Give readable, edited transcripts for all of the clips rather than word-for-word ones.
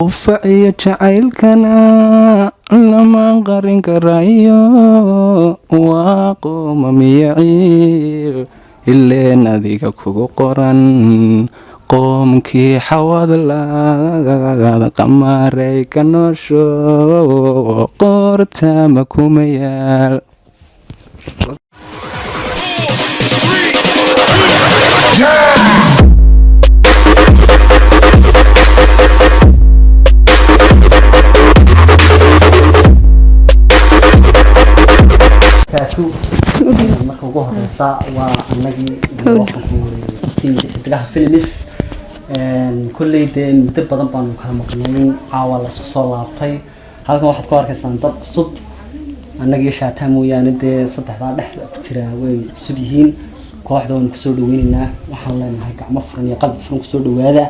وفعي جعيلكنا لما قرن كرايو وقوم ميعيل اللي نذيك كوكو قرن قومكي حواد الله قماري كنوشو قرتا مكوميال كاتو marka ugu horeysa waa anagii waxaan filmis kulleydeen dad badan baan kala maqnayn caawa la isku soo laabtay halkan waxaad ku arkaysaan dad cusub anagii shaataa mooyaane dee saddexdaa dhex ku jira way cusub yihiin kooxda waan kusoo dhaweynaynaa waxaan leenahay gacmo furan iyo qalbi furan kusoo dhawaada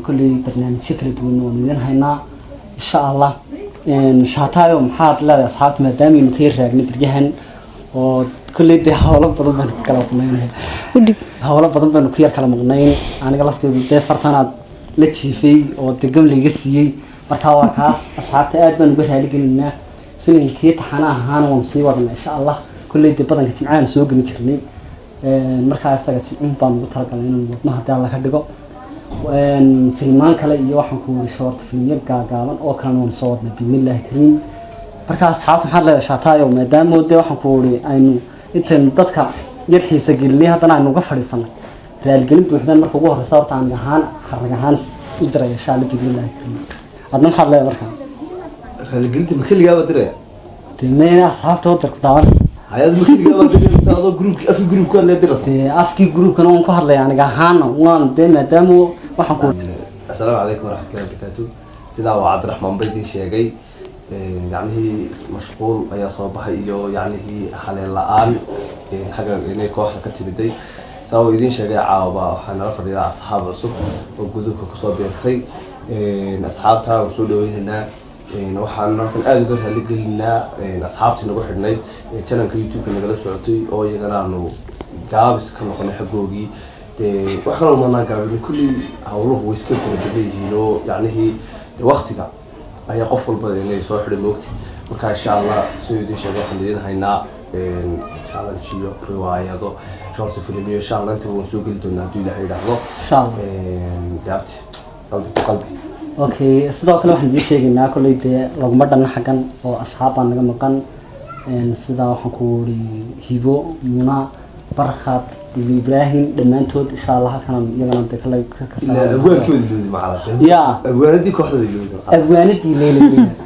kulley barnaamijyo kala duwan waan idin haynaa insha allah shaataayo maxaad leedahay asxaabta maadaama aynu ka yar raagna baryahan oo kulley dee hawlo badan baan kala maqnayn hawlo badan baan ku yar kala maqnayn aniga lafteedu dee fartanaad la jiifay oo dee gamliga siiyey markaa waa kaas asxaabta aad baan uga raali gelinaynaa filimkii taxana ahaana waan sii wadnaa insha allah kulley dee badanka jimcahan soo geli jirnay markaa isaga jimcin baan ugu talagalay inaan wadno haddii alla ka dhigo filmaan kale iyo waxaan ku wari shorta filmyo gaagaaban oo kalena waan soo wadnay bismillaahi kariim markaa asxaabta maxaad leedahay shaataayo maadaama dee waxaan ku wari aynu intaynu dadka yar xiisa gelinay haddana aynu uga fadhiisanay raaligelin buuxdaan marka ugu horeysa horta aan ahaan xarag ahaan u diray insha allah bismillaahi kariim adna maxaad leedahay markaa raaligelinta ma keligaaba diraya dee meena asxaabta wadarku daawan hay'ad ma keligaaba diraya mise adoo groupki afki groupka la dirasa dee afkii groupkana waan ku hadlaya aniga ahaan waan dee maadaama waxaan ku assalaamu calaykum waraxmatullaahi wabarakaatuh sidaa waa cabdiraxmaan baydin sheegay yacnihii mashquul ayaa soo baxay iyo yacnihii haleen la-aan xagga inay kooxda ka timiday saa uu idiin sheegay caawaba waxaa nala fadhiyaa asxaab cusub oo gudubka kusoo beertay asxaabta waan soo dhaweynaynaa waxaan markan aada uga raaligelinaa asxaabtii nagu xidhnayd channelka youtube-ka nagala socotay oo iyagana aanu gaabis ka noqonay xaggoogii wax kale umanaa gaabin kulli hawluhu way iska kala badan yihiin oo yacnihii waqtiga ayaa qof walba inay soo xidhay moogti marka insha allah sidoo idiin sheegay waxaan idin haynaa challenge iyo riwaayado short film iyo insha allah inta waan soo geli doonaa hadduu ilaahay yidhaahdo insha allah daabti qalbi okay sidoo kale waxaan idin sheegaynaa kolley dee laguma dhanna xaggan oo asxaab baan naga maqan sidaa waxaan ku wari hibo muna barkhaad iyo ibraahim dhammaantood insha allah halkan iyagana dee kale abwaanadii kooxda abwaanadii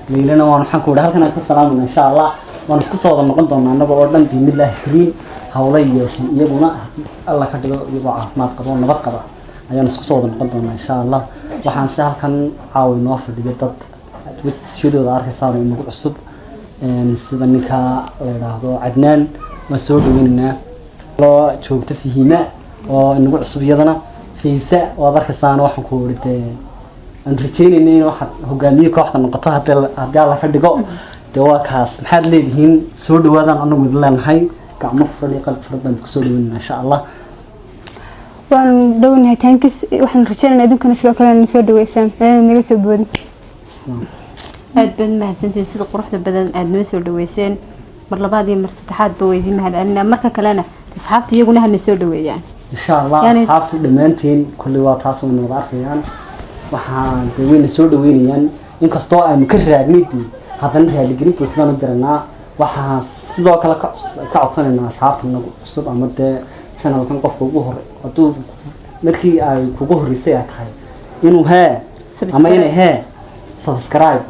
leylana waan waxaan ku wari halkan aan ka salaamayna insha allah waan isku soo wada noqon doonaa annaga oo dhan bismillaahi kariim hawla iyo iyaguna alla ka dhigo iyagoo caafimaad qabo nabad qaba ayaan isku soo wada noqon doonaa insha allah waxaan si halkan caawi noo fadhiyo dad wejiyadooda arkaysaan oo nagu cusub sida ninka la yidhaahdo cadnaan waan soo dhaweynaynaa loo joogta fihima oo nagu cusub iyadana fiisa waad arkaysaan waxaan ku wari dee aan rajeynayna in waxaad hogaamiye kooxda noqoto haddii alla ka dhigo dee waa kaas maxaad leedihiin soo dhawaadaan anagu idin leenahay gacmo furan iyo qalbi furan baan kusoo dhaweynaynaa insha allah waan dhownahay taankiis waxaan rajeynaynaa aduunkana sidoo kale na soo dhaweysaan naga soo boodin aad baad mahadsantahay sida quruxda badan aad noo soo dhaweyseen mar labaad iyo mar saddexaad ba weydiin mahadcelinaa marka kalena asxaabta iyaguna hana soo dhaweeyaan insha allah asxaabtu dhammaanteen kolley waa taas wayna wada arkayaan waxaan dee wayna soo dhaweynayaan inkastoo aanu ka raagnay dee haddana raaligelin buuxdaan u diranaa waxaan sidoo kale ka codsanaynaa asxaabta nagu cusub ama dee channelkan qofka ugu hore hadduu markii ay kugu horreysay ay tahay inuu ama inay subscribe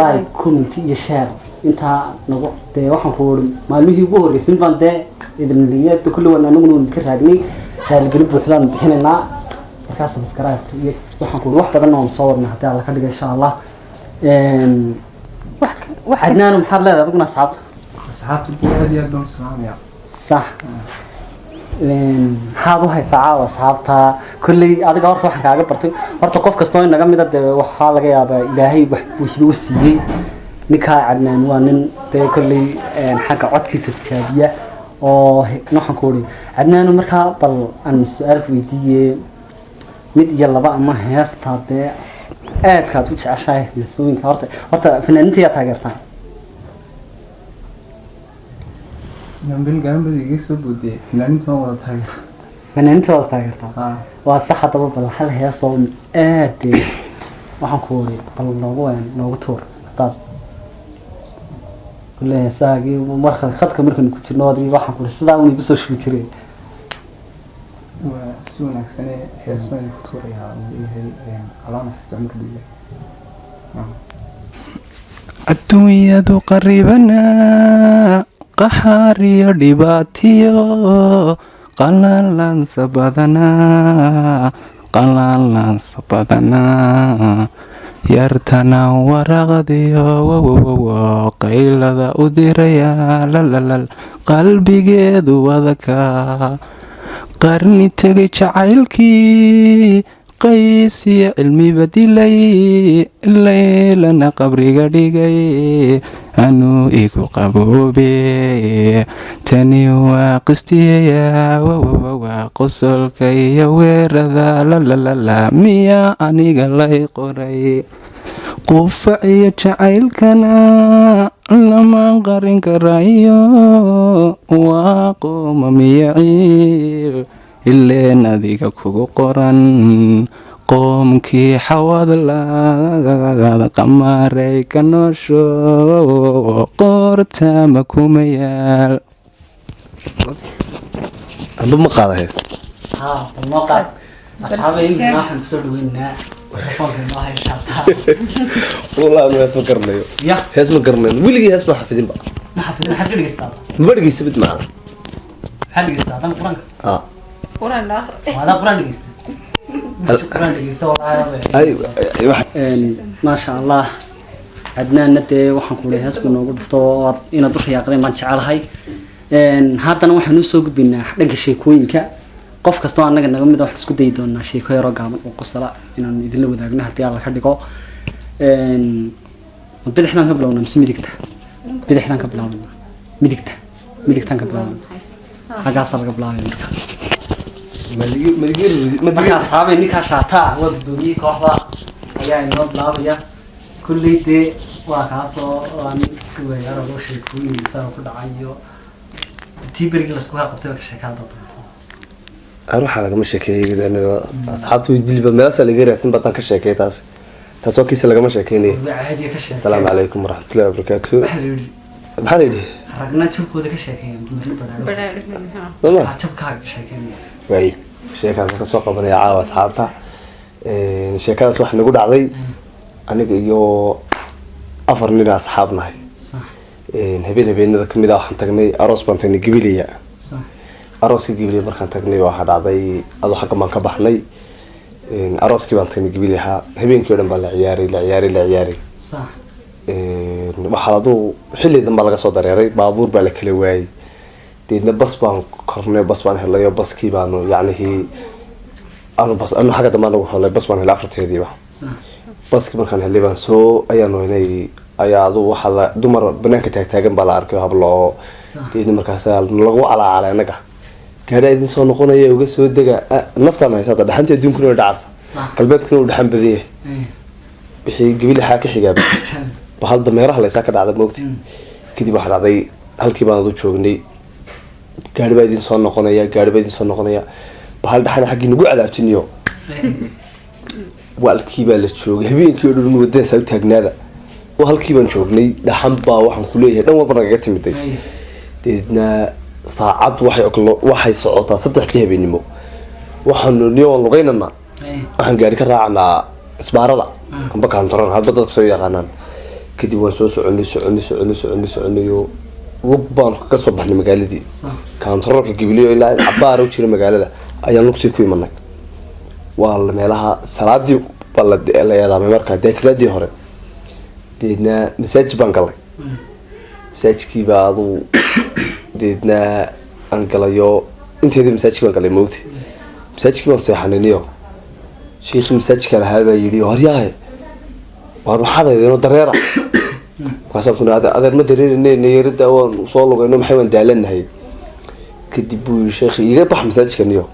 like comment iyo share intaa nagu dee waxaan ku wari maalmihii ugu horreysin baan dee idinliyada kulli waan anaguna waan ka raagnay raaligelin buuxdaan bixinaynaa markaa subscribe iyo waxaan ku wari wax badanna waan soo wadnaa haddii alla ka dhiga insha allah cadnaan maxaad leedahay adiguna asxaabta aad iyo aad baan u salaamayaa صح maxaad u haysaa caawa asxaabta kulley adiga horta waxaan kaaga bartay horta qof kastoo inaga mid ah dee waxaa laga yaabaa ilaahay wax uu siiyey ninkaa cadnaan waa nin dee kulley xagga codkiisa tijaabiya oo waxaan ku wari cadnaanu markaa bal aan su-aal weydiiyey mid iyo laba ama heestaa dee aadkaad u jeceshahay heesooyinka horta fanaaniinta yaa taageertaan Nambin gambadi iga soo boodiyay fanaaniinta waan wada taageer. fanaaniinta wada taageertaan Haa. waa sax haddaba bal hal heesoo aad waxaan ku wari bal noogu tuur hadaad kulle heesaagii marka khadka markaan ku jirno adii waxaan kule sidaa un igu soo shubi jiray Waa si wanaagsan heesman ku tuurayaa uu yahay alaana xisab mardhiye. adduunyadu qaribana qaxaar iyo dhibaatiyo qalalansa badanaa yartana waraqdiyo qaylada u diraya lalal qalbigeedu wadaka qarni tegay jacaylkii qays iyo cilmiba dilay laylana qabriga dhigay anuu igu qaboobe tani waa qistiyaya waa qosolka iyo weerada lalalala miya aniga lay qoray qufac iyo jacaylkana lama qarin karayo waa qooma miya ciil ileen adiga kugu qoran qoomkii xawad laada qamaaray ka noosho qoortama kuma yaal amba ma qaada hees haa bal noo qaad asxaaba imika waxaan kusoo dhaweynaa telefoonka noo hayshaataa wallahi hees ma garanayo ya hees ma garanayo weligii hees ma xafidinba maxaad ka dhegeystaaba ma dhegeysa mid macna maxaad dhegeystaa hadan qur-aanka haa waadaa qur-aan dhegeysta qur-aan dhegeysta ay maasha allah cadnaanna dee waxaan ku leeyahay heesku noogu dhufto inaad u riyaaqdeen baan jecelahay haddana waxaan usoo gudbaynaa dhanka sheekooyinka qof kastoo annaga naga mid waxaan isku dayi doonaa sheeko yaroo gaaban oo qosala inaan idinla wadaagno haddii alla ka dhigo bidixdaan ka bilawnaa mise midigta bidixdaan ka bilaabana midigtaan ka bilaabana xaggaasaa laga bilaabaya marka asxaabay ninkaa shaataa waa gudoomiyey kooxda ayaa inoo bilaabaya kulley dee waa kaasoo aan iska weeyaaroo sheekooyin isaga ku dhacayo tii berigii lasku qabtay ka sheekaa doonto waxaa lagama sheekeeyay asxaabtu dilba meelaha laga raadsan badan ka sheekay taas waa kiisa lagama sheekeynay caadiya ka sheekay assalaamu calaykum waraxmatullaahi wabarakaatu maxaa la yidhi ragna jabkooda ka sheekeeyaan dumarna badhaadho soma jabkaaga ka sheekeynaya waay sheekaas ka soo qabanaya caawa asxaabta sheekadaas waxa nagu dhacday aniga iyo 4 nin asxaab nahay sax habeenada kamid ah waxaan tagnay aroos baan tagnay Gibiliya sax arooskii Gibiliya markaan tagnay waxa dhacday adoo xagga baan ka baxnay arooskii baan tagnay Gibiliya habeenkii oo dhan baa la ciyaaray sax waxa laduu xillidan baa laga soo dareeray baabuur baa la kala waayay deedna bas baan kornay bas baan helayo baskii baanu yacnihii anu xagga dambe anagu helay bas baan helay 4teediiba sax baskii markaan helay baan soo ayaanu inay ayaa adu waxa la dumar banaanka taagtaagan baa la arkay hablo deedna markaas lagu calaacalay anaga gaadha idin soo noqonaya uga soo dega naftaan haysata dhaxanta adduunkuna dhacas qalbeedkuna u dhaxan badiyay wixii Gibiliya ka xigaaba bahal dameeraha laysa ka dhacday moogtay kadib waxa dhacday halkii baan u joognay gaari baa idin soo noqonaya bahal dhaxana xaqii nagu cadaabtiniyo walkii baa la joogay habeenkii oo dhan wadada soo taagnaada halkii baan joognay dhaxan baa waxaan ku leeyahay dhan walba naga timiday deedna saacad waxay socotaa 3 habeenimo waxaan niyo lugaynana waxaan gaari ka raacnaa isbaarada amba kaantaran hadda dadku soo yaqaanaan kadib waan soo soconay baan ka soo baxnay magaaladii kaantaroolka Gibiliya ilaa cabaar u jira magaalada ayaan luqsi ku imanay waa meelaha salaadii la yaadaamay markaa deekradii hore deedna masaajid baan galay masaajidkii baa adu deedna aan galayo inteedii masaajidkii baan galay moogtay masaajidkii baan seexanayniyo sheekhi masaajidka lahaa baa yidhi horyaahe waar maxaad ahaydeen dareera kaasaan kuna adeer ma dareerinay yarida waan soo lugayno maxay waan daalanahay kadib buu sheekhi iga bax masaajidkaniyo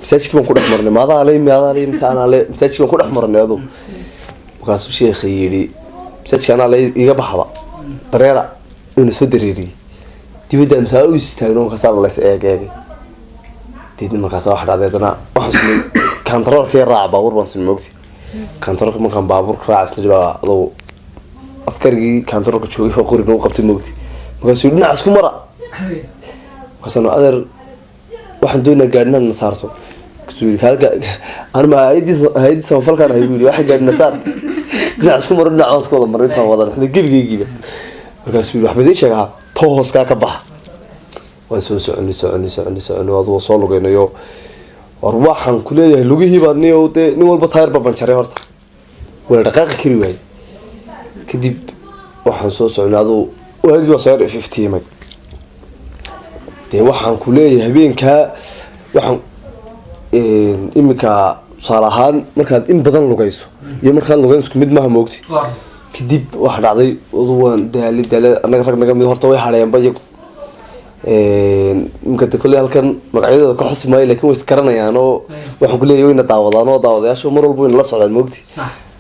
masaajidkii baan ku dhex marnay maadaale misaanale masaajidkii baan ku dhex marnay adu markaasuu sheekha yidhi masaajidka anaa la iga baxba dareera uuna soo dareeriyey dibadaan saa u istaagno markaasaa lays eegay deedna markaas wax dhacday haddana waxaan sumay kantaroolkii raaca baabuur baan sumay moogti kantaroolka markaan baabuurka raacay isna jibaa aduu askarigii kantaroolka joogay oo qoriga u qabtay moogti markaasuu yidhi dhinac isku mara markaasaan adeer waxaan doonaa gaadhinaan na saarto anma hay-adii samafalkaan ahay buu yidhi waxay gaadhi nasaar dhinac isku maro dhinac baan isku wada maray intaan wada dhexday gebigaygiiba markaasuu yidhi waxba idiin sheegaa tooskaa ka baxa waan soo soconay aduu soo lugaynayo war waxaan ku leeyahay lugihiibaa dee nin walba taayarba banjaray horta wala dhaqaaqi kari waayey kadib waxaan soo soconay aduu waagii baa soo iftiimay dee waxaan ku leeyahay habeenkaa waxaan iminka tusaale ahaan markaad in badan lugayso iyo markaad lugayn isku mid maaha moogti kadib waxa dhacday aduu waan daali anaga rag naga mid horta way hadheenba iyagu iminka de kolley halkan magacyadooda ka xusi maayo laakiin way isgaranayaan oo waxaan ku leeyahay wayna daawadaan oo daawadayaasha mar walba wayna la socdaan moogti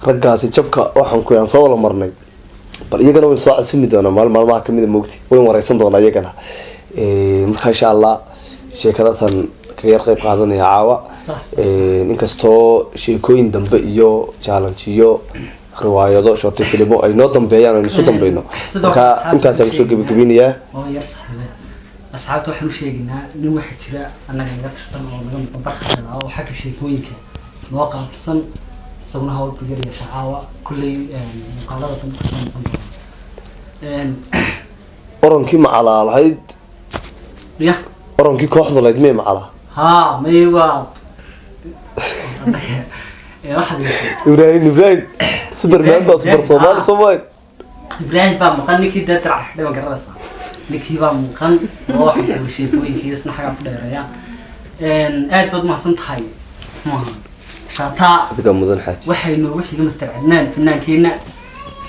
raggaasi jabka waxaan ku yaan soo wala marnay bal iyagana wayna soo casumi doonaa maalmaha kamida moogti wayn wareysan doonaa iyagana marka insha allah sheekadaasaan kaga yar qayb qaadanaya caawa inkastoo sheekooyin dambe iyo jaalanjiyo riwaayado shorti filimo ay noo dambeeyaan aynu isu dambeyno marka intaasaan kusoo gebagabinayaa asxaabta waxaan u sheegaynaa nin waxaa jira annaga naga tirsan oo naga barxada oo xagga sheekooyinka noo qaabsan isaguna hawlka yar yeesha caawa kulley muuqaalada dambe kasoo noqon doona orankii macalaa lahayd ya orankii kooxda lahayd may macalaa haa may waa waxaad ibrahim superman baa super soomaali soomaali ibrahim baa maqan ninkii dee dirac dhiban garanaysa ninkii baa maqan oo waxaan ku sheekooyinkiisna xagaa ku dheereeya aad baad mahadsan tahay maaha shaataa adiga mudan xaaji waxay noogu xiga master cadnaan fannaankeena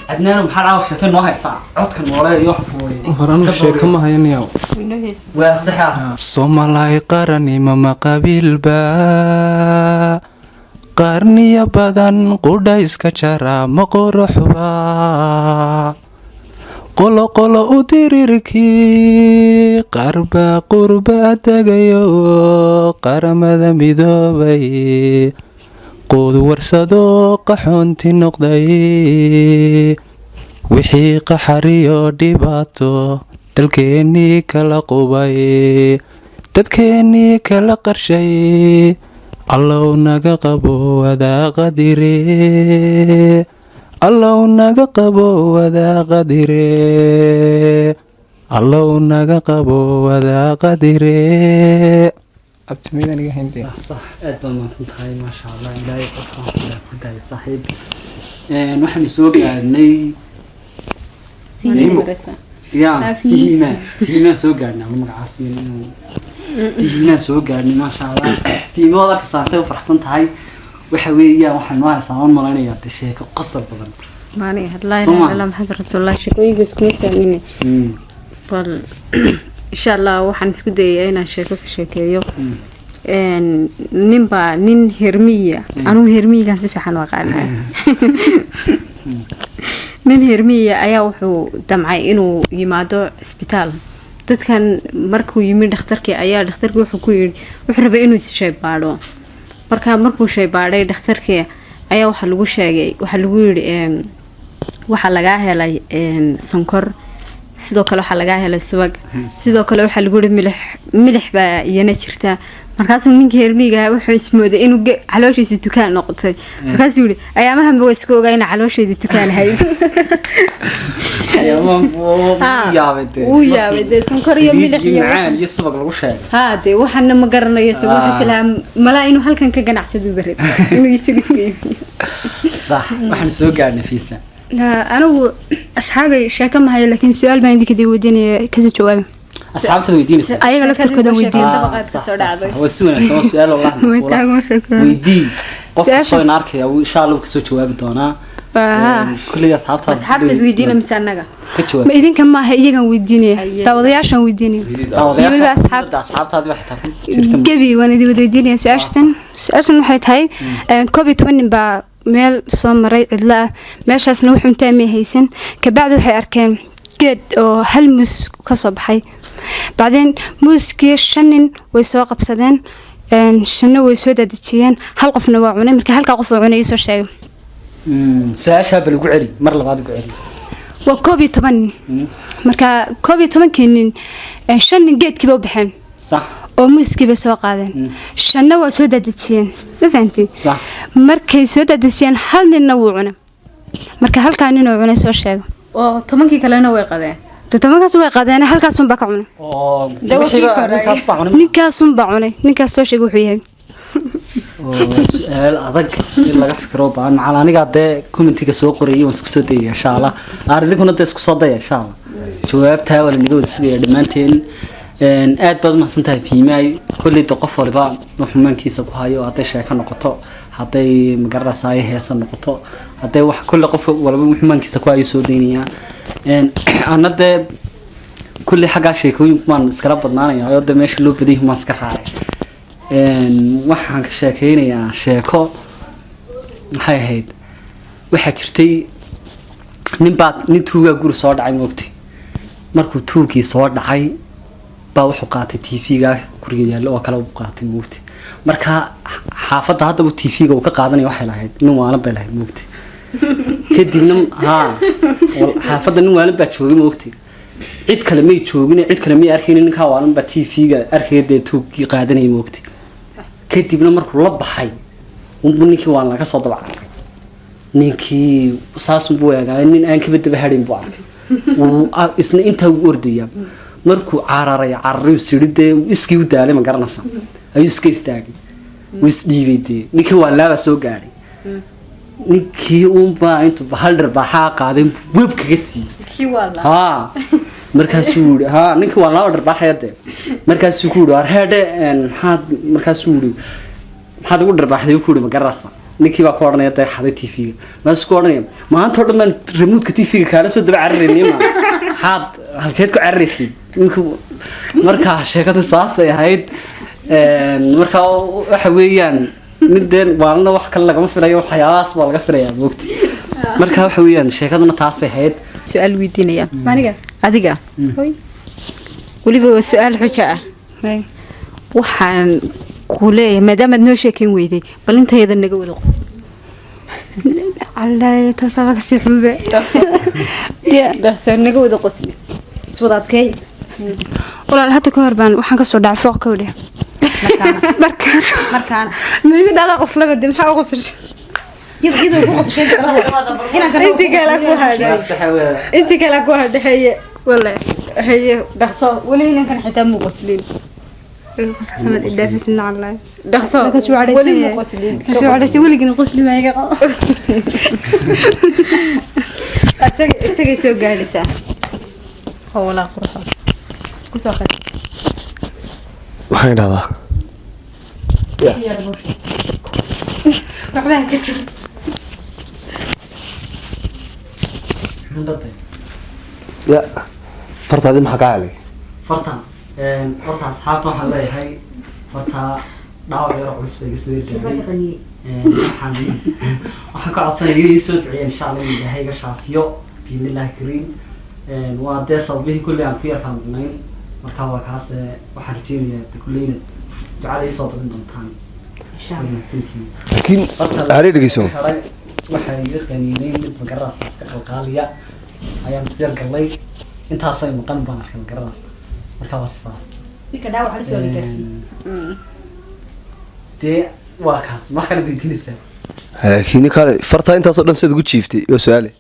cadnaan maxaa caawa sheeko noo haysaa codka nooleed iyo wax fuulay horanu sheeko ma hayanayaa waa saxaas Somalay qaranima ma qabiilba qarniya badan qudha iska jara ma qoroxba qolo u dirirkii qarba qurba tagayo qaramada midoobay quud warsado qaxoonti noqday wixii qaxariyo dhibaato dalkeenii kala qubay dadkeenii kala qarshay allow naga qabo wadaa qadire allow naga qabo wadaa qadire allow naga qabo wadaa qadire abtimiidaniga hindi صح aad baan mahadsan tahay maasha allah ilaahay qofkaan ku daay saaxiib waxaan soo gaarnay ya fiima soo gaarnay magacaas fiima soo gaarnay maasha allah fiimada ka saasay u farxsan tahay waxa weeyaan waxaan noo haysaa maleynayaa sheeko qosol badan maani hadlayn alla maxamed rasuulullah sheekooyinka isku fahmine bal insha allah waxaan isku dayayaa inaan sheeko ka sheekeeyo nin hermiya anigu hermiyigan si fiican u aqaanaa nin hermiya ayaa wuxuu damcay inuu yimaado isbitaal dadkan markuu yimid dhakhtarkii ayaa dhakhtarkii wuxuu rabay inuu shaybaadho markuu shaybaadhay dhakhtarkii ayaa waxaa lagu yidhi waxaa lagaa helay sonkor sidoo kale waxaa lagaa helay subag sidoo kale waxaa lagu yidhi milix baa iyana jirta markaasuu ninkii hermiga wuxuu ismooday inuu calooshiisa dukaan noqotay markaasuu yidhi ayaamahanba waa iska ogaa ina caloosheedii dukaan ahayd wuu yaabay dee sonkor iyo milix iyo subag lagu sheegay haa dee waxaana ma garanayo isagu wuxuu islahaa malaa inuu halkan ka ganacsado barab inuu isagu iska iibiyo sax waxaan soo gaarnay fiisa anigu asxaabay sheeko ma hayo laakiin su-aal baan idinka dib weydiinaya kasi jawaaba asxaabtada weydiinaysa ayaga laftarkooda weydiin dabaqaad ka soo dhacday waa si wanaagsan oo su'aal wallahi weydii qofka soo arkaya insha Allah ka soo jawaabi doonaa kulli asxaabta weydiina mise annaga ka jawaab ma idinka ma aha iyagan weydiinaya daawadayaashan weydiinaya daawadayaasha asxaabtaadi wax taafin jirta gabi waan idin weydiinaya su-aashan waxay tahay 12 nin baa meel soo maray cidla ah meeshaasna wax cuntaa may haysan kabacdi waxay arkeen geed oo hal muus ka soo baxay bacdeen muuskii 5 nin way soo qabsadeen 5 way soo dadajiyeen hal qofna waa cunay marka halka qof oo cunay soo sheegay su-aashaa bal ugu celi mar labaad ugu celi waa 11 marka 11 nin 5 nin geedkii ba u baxeen sax oo muuskiiba soo qaadeen 5 waa soo dadajiyeen ma fahantii sax markay soo dadajiyeen hal ninna wuu cunay marka halka nin oo cunay soo sheegay oo 10kii kalena way qadeen todobaadkaas way qaadeen halkaas un baa ka cunay oo Dawkii koray. ninkaas un baa cunay ninkaas soo sheegay wuxuu yahay su-aal adag in laga fikiro baan macal aniga dee commentiga soo qorayay waan isku soo dayay insha Allah idinkuna dee isku soo daya insha Allah jawaabtaa wala niga wada sugaya dhammaanteen aad baad mahadsantahay fiimaay kulli qof waliba xumaankiisa ku hayo haday sheeko noqoto haday magaranaysaa heesa noqoto haday wax kulli qof waliba xumaankiisa ku hayo soo daynaya ana dee kulli xagaa sheekooyin maan iskala badnaanaya oo dee meesha loo baday ma iska raacay waxaan ka sheekeynayaa sheeko maxay ahayd waxaa jirtay nin tuugaa guri soo dhacay moogtay markuu tuugii soo dhacay baa wuxuu qaatay tv-ga guriga yaallo oo kale u qaatay moogtay marka xaafadda haddaba tv-ga uu ka qaadanaya waxay lahayd nin waalan bay lahayd moogtay kadibna xaafadda nin waalan baa joogay moogtay cid kale may joogin cid kale may arkayn ninkaa waalan baa tv-ga arkaya dee tuugii qaadanaya moogtay kadibna markuu la baxay unbu ninkii waan laga soo daba arkay ninkii saasunbuu eegaaday nin aan kaba daba hadhayn buu arkay isna intaa u ordaya markuu cararay siridee iskii u daalay ma garanaysa ayuu iska istaagay wuu isdhiibay dee ninkii waan laaba soo gaadhay ninkii unbaa intuu hal dharbaaxaa qaaday web kaga siiyey markaasuu yiri ninkii waan laaba dharbaaxaya dee markaasuu ku yiri arheedhe markaasuu yiri maxaad ugu dharbaaxday ku yiri ma garanaysa ninkii baa ku odhanaya dee xaday tv-ga maasuu ku odhanaya maanta oo dhan baan remote-ka tv-ga kaala soo daba cararaynay ma maxaad halkeed ku cararaysay ninkii markaa sheekadu saasay ahayd markaa waxa weeyaan mideen waalna wax kale lagama filayo waxyaabahaas baa laga filayaa moogti markaa waxa weeyaan sheekaduna taasay ahayd su-aal weydiinaya aniga adiga weliba waa su-aal xujo ah waxaan ku leeyahay maadaamaad noo sheekeyn weyday bal intayada naga wada qos الله تصابك سحبه dhaqso naga wada qosli iswadaadkay والله هذا كهربان وحنا كسر دع فوق كوده markaan ما يبي هذا قص له بدي محاول قصر yidoo ku qosashay inta kala ku hadhaye والله haye dhaqso wali ninkan xitaa mu qoslin محمد الدافس من الله dhaqso كسر على wali mu qoslin كسر على شيء ولي كنا قص لي ما يقع isaga soo gaadhaysaa howla qurxa ku soo qad waxaan idhahdaa رحنا كتير ya fartaadi maxaa kaa helay fartan horta asxaabta waxaan leeyahay horta dhaawac yaro culus bay iga soo yergaaday waxaan ka codsanaya inay soo duceeyaan insha allah in ilaahay iga shaafiyo biidnillahi kariim waa dee sababihii kulli aan ku yarkaan maqnayn markaa waa kaas waxaan rajeynayaa kulleyna ducada ii soo badin doontaan mahadsantihiin laakiin aare dhegeyso waxay iga qaniinay mid magaradaas iska qalqaaliya ayaan isdeel gallay intaasoo maqan baan arkay magaradaas markaa waa sidaas ninka dhaawac la soo gaarsiin dee waa kaas ma kala weydiinaysaa laakiin kale fartaa intaasoo dhan sidaad ugu jiiftay oo su-aale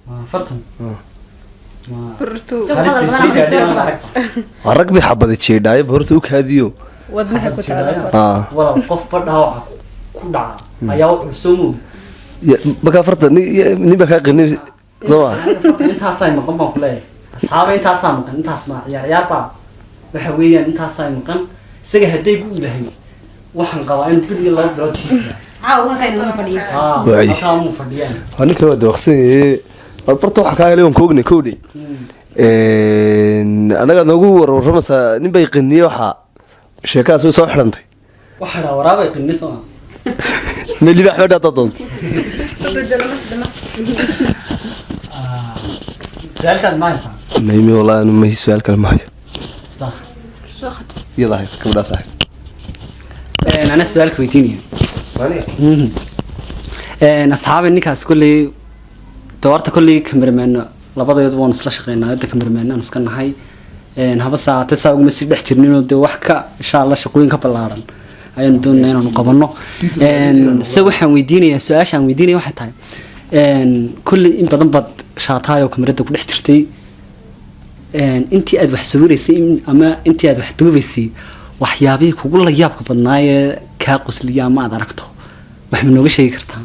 waa fartan برتو waa rag bay xabada jeedhaayaba horta u kaadiyo wadnaha ku taala walaal qofba dhaawaca ku dhaca ayaa wuxuu soo moogi markaa farta nin baa kaa qinay soo ma intaasaa maqan baan ku leeyahay asxaaba intaasaa maqan intaas ma ciyaaryaarbaa waxa weeyaan intaasaa maqan isaga hadday gu ilahay waxaan qabaa in bil iyo 2 bilood jiifta markaa mu fadhiyaan waa ninka waa dawaqsanaye farta waxaa kaa helay waan koognay kowdhe annagaa noogu warwarramaysaa nin bay qiniye waxaa sheekadaas way soo xidhantay waxaa dhaa waraabay qinni soo ma libaax medha haddaad doonto سؤال كان ما يصح ميمي والله أنا ما هي سؤال كلمة هاي صح يلا هاي كم راس هاي أنا سؤال كويتيني أصحابي نكاس كلي دورت كلي كمرمان labada iyad waan isla shaqeynaa inta cameraman iska nahay haba saacad saa ugu masii dhex jirnino de wax ka insha Allah shaqooyin ka balaaran ayaan doonaa inaan qabano se waxaan weydiinayaa su'aashaan weydiinaya waxay tahay kulli in badan bad shaataayo kamarada ku dhex jirtay intii aad wax sawiraysay ama intii aad wax duubaysay waxyaabihii kugu la yaabka badnaayee kaa qosliya ama aad aragto wax ma nooga sheegi kartaa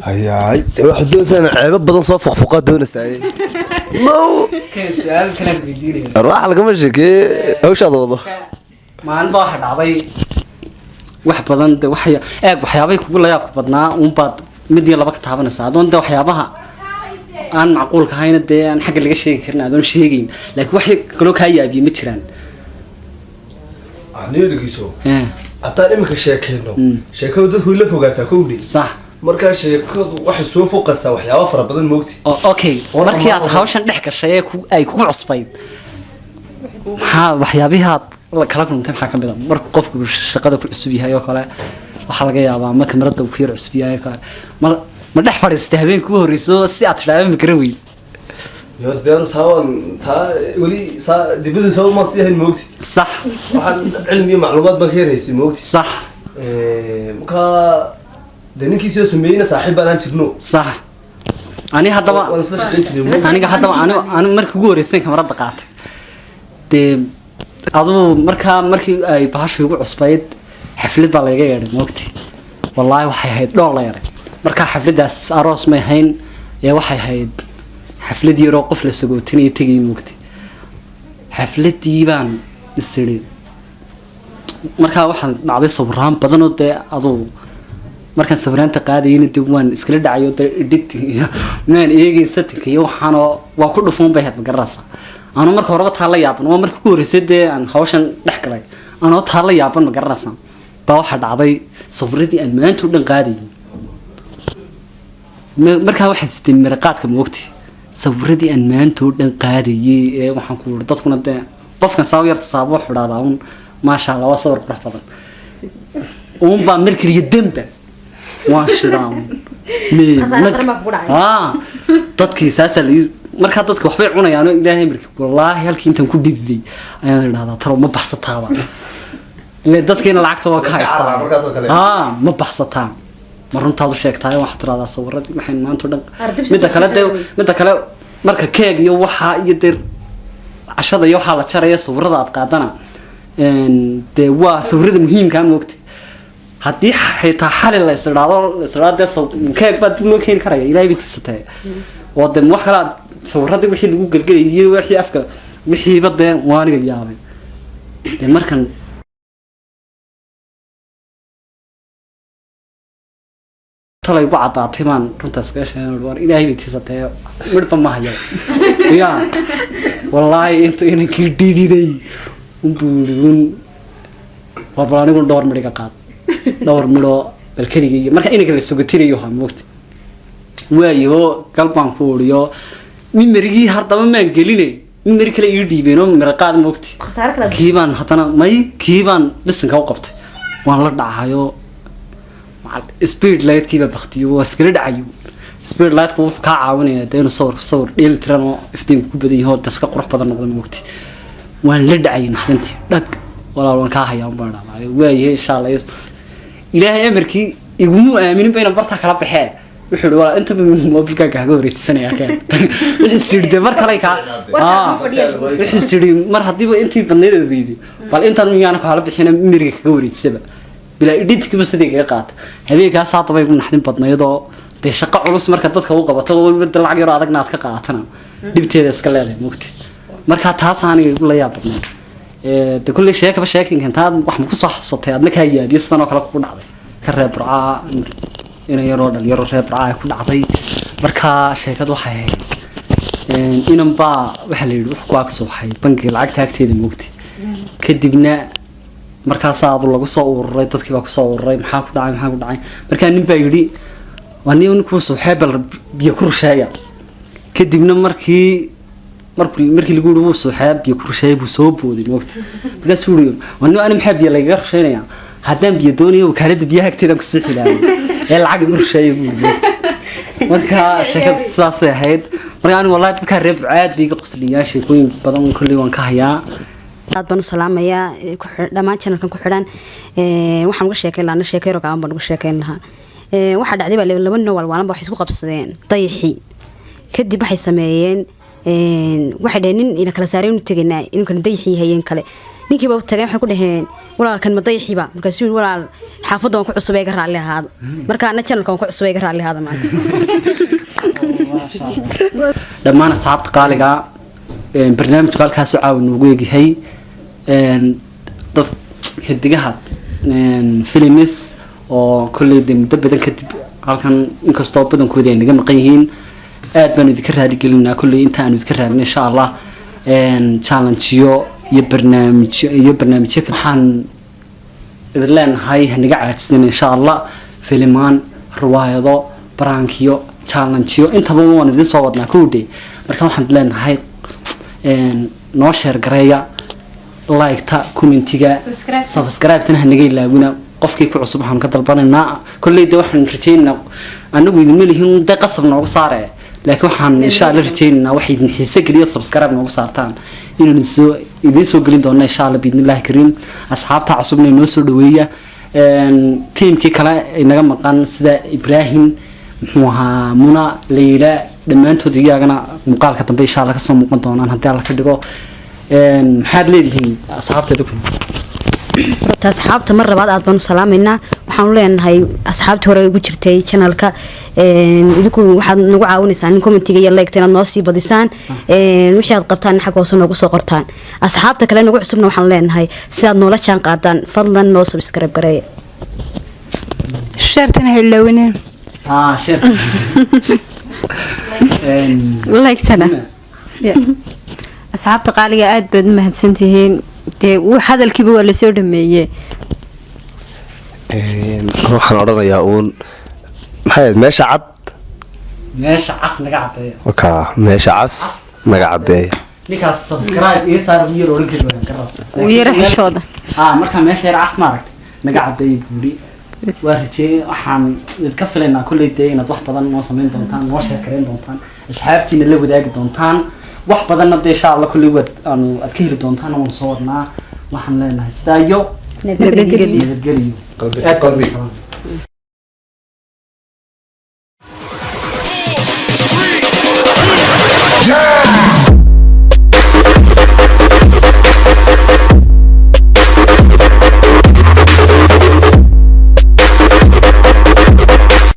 هاي واحد دون سنة عيب بدن صوف فقفقات دون ساي مو كان سؤال كلام بيديني راح على قمشك اوش هذا والله ما أنا واحد عبي واحد بدن ده وحيا وحيابي كقول يابك بدنا بعد مدي الله بك تعبنا ساعدون ده وحيابها أنا معقول كهينة ده أنا حق اللي شيء كنا دون شيئين لكن وحي كلوك هيا أبي متران عني اللي كيسو أتاني مك شاكينه شاكو ده هو اللي فوقاتها كودي صح marka sheekadu waxay soo foqaysaa waxyaabo fara badan moogti okay markii aad hawshan dhex gashay ay ku cusbayd waxyaabihi aad kala kulantay maxaa ka mid ah marka qofku shaqada ku cusub yahay oo kale waxa laga yaabaa ma kamarada uu ku yar cusub yahay kale ma dhex fadhiistay habeenkii ugu horreysay si aad tidhaahdo ma garan weyn yoos deeru taa weli dibada soo ma sii hayn moogti sax waxaan cilmi iyo macluumaad baan ka helaysay moogti sax marka دنيكي سو سمينا صاحب أنا تجنو صح أنا هذا ما أنا هذا ما أنا مركي جوري سين كم رد قات ده أظن مركي أي بحش في عصبيت حفلة بالغير يعني وقتي والله وحي هيد دولار يعني مركا حفلة داس أراس ما هين يا وحي هيد حفلة دي راقف لسقوتني تيجي وقتي حفلة ديبان السرير مركا واحد بعد صبران بدنو ده أظن markaan sawiraanta qaadayeen dib waan iskala dhacayo edit maan eegay setting iyo waxaan waa ku dhufan bay had magarasa aan marka horeba taa la yaaban waa markii ugu horeysay aan hawshan dhex galay aan taa la yaaban magarasa baa waxa dhacday sawiradii aan maanta u dhan qaadayeen markaa waxaan sitay miraqaadka moogti sawiradii aan maanta u dhan qaadayay waxaan ku wada dadkuna de qofkan sawirta saabo xudhaada ma sha Allah waa sawir qurux badan baa markii damba واشرام dadkii saasa marka dadka waxbay cunayaan ilaahay markii wallahi halkii intan ku dhigday ayaan raadada taro ma baxsataaba ilaa dadkeena lacagta waa ka haystaa ma baxsataan maruntaadu sheegtay waxa tiraada sawirad maxay maanta dhan mid kale marka keeg iyo waxa iyo dir cashada iyo waxa la jaraya sawirada aad qaadana de waa sawirada muhiimka ah moogtay haddii xitaa xalay la israado keeg baa dib loo keeni karaya ilaahay bitiisatay oo de wax kala sawirada wixii lagu galgalayay wixii afka wixii bade waaniga yaabay de markan talay baa cadaatay maan runtaas ka sheegay war ilaahay bitiisatay midba ma hayo ya wallahi inta kii dhiididay buulun waa baanigu door midhiga qaad dhowr midho balkaniga marka inaga la sugotirayo ha moogta waayo galbaan ku wariyo mimirigii hardaba maan gelinay mimiri kale ii dhiibeenoo miraqaad moogta kiibaan haddana may kiibaan dhisanka u qabtay waan la dhacayo speed lightkiiba baktiyo waa iskala dhacayo speed lightku wuxuu kaa caawinayaa dee inuu sawir dheeli tiran oo iftiinka ku badan yaho daska qurux badan noqda moogta waan la dhacay naxdintii dhag walaal waan kaa hayaa baan dhacayo waayo insha Allah ilaahay amarkii iguma aaminin bayna barta kala baxee wuxuu walaal inta mobilka kaaga wareejsanaya keen wixii siirde mar kale ka wixii siiri mar hadiiba intii badneed weeydi bal intaan miyaan kala bixina miriga kaga wareejsaba bila editki bas sidii qaat habeenkaas saatay ugu naxdin badneedoo de shaqo culus marka dadka uu qabato wada lacag yar adag naad ka qaatana dibteeda iska leedahay mugti marka taas aniga igu la yaabnaa de kulli sheekaba sheekin inta wax ma ku soo xasotay adna ka yaabiyo sidoo kale ku dhacday ka reeb raaca inay yaro dhalinyaro reeb raaca ku dhacday marka sheekadu waxay inan baa waxa la yiri wax ku aqso waxay bangiga lacag taagteeda mugti kadibna markaasaa adu lagu soo ururay dadkii baa kusoo ururay maxaa ku dhacay markaa nin baa yidhi waa nin ninkuu suuxeebal biyo ku rusheeya kadibna markii lagu yidhi wuu suuxeeb biyo ku rusheeya buu soo booday moogta markaasuu yidhi waa nin ani maxaa biyo lagaga rusheynaya haddaan biyo doonayo wakaaladda biyaha agteedaan kusii xilaayay ee lacag igu rusheeya buu yidhi moogta marka sheekada saasay ahayd marka ani wallahi dadkaa reer aad bay iga qosliyaan sheekooyin badan kolley waan ka hayaa aad baan u salaamayaa dhammaan channelkan ku xidhan waxaan uga sheekeyn lahaa sheekeyro gaaban baan uga sheekeyn lahaa waxaa dhacday baa laba nin walwaalanba waxay isku qabsadeen dayaxii kadib waxay sameeyeen waxay dhaheen nin ina kala saareen u tegaynaa inkan dayaxii hayeen kale ninkiiba u tageen waxay ku dhaheen walaalkan ma dayaxiiba markaasuu yidhi walaal xaafadda waan ku cusub ee ga raalli ahaada marka ana channelka waan ku cusub ee ga raalli ahaada maanta dhammaan asxaabta qaaliga barnaamijku halkaasoo caawa noogu eegyahay dad xidigaha filimis oo kolley de muddo badan kadib halkan inkastoo badankoodii ay naga maqan yihiin aad baanu idinka raaligelinaa kolley inta aanu idinka raadin insha allah challengeyo iyo barnaamijyo waxaan idin leenahay hanaga caajisnin insha allah filimaan riwaayado baraankiyo challengeyo intaba waan idin soo wadnaa kowdhe marka waxaan leenahay noo sheer gareeya like-ta commentiga subscribe-tana hanaga ilaawina qofkii ku cusub waxaan ka dalbanaynaa kolley de waxaan rajaynaynaa anagu idinma lihin de qasab noogu saare laakiin waxaan insha allah rajaynaynaa waxay idin xiise geliyo subscribe noogu saartaan inaan idiin soo gelin doona insha allah biidnillahi kariim asxaabta cusubna inoo soo dhaweeya tiimkii kale inaga maqan sida ibraahim muxuu ahaa muna layla dhammaantood iyagana muuqaalka dambe insha allah kasoo muuqan doonaan haddii alla ka dhigo maxaad leedihiin asxaabteeda ku horta asxaabta mar labaad aad baan u salaamaynaa waxaan u leenahay asxaabtii hore ugu jirtay channelka idinku waxaad nagu caawinaysaan in commentiga iyo like inaad noo sii badisaan wixii aad qabtaan xag hoose noogu soo qortaan asxaabta kale nagu cusubna waxaan leenahay si aad noola jaan qaadaan fadlan noo subscribe gareeya sheertana ha ilaawineen share like-tana asxaabta qaaliga aad baad u mahadsantihiin dee hadalkiiba waa lasoo dhameeyey waxaan odhanayaa uun maxay meesha cad meesha cas naga cadeeya meesha cas naga cadeeya ninkaas subscribe iyo saar biyo oran kari waan ka raasa uu yara xishooda marka meesha yar cas maaragtay naga cadeeya buuri waa rajee waxaan idinka filaynaa kolley dee inaad wax badan noo samayn doontaan noo sheekareyn doontaan asxaabtiina la wadaagi doontaan wax badanna dee insha allah kolley aad ka heli doontaan waanu soo wadnaa waxaan leenahay sidaa iyo nabadgelyo nabadgelyo qalbi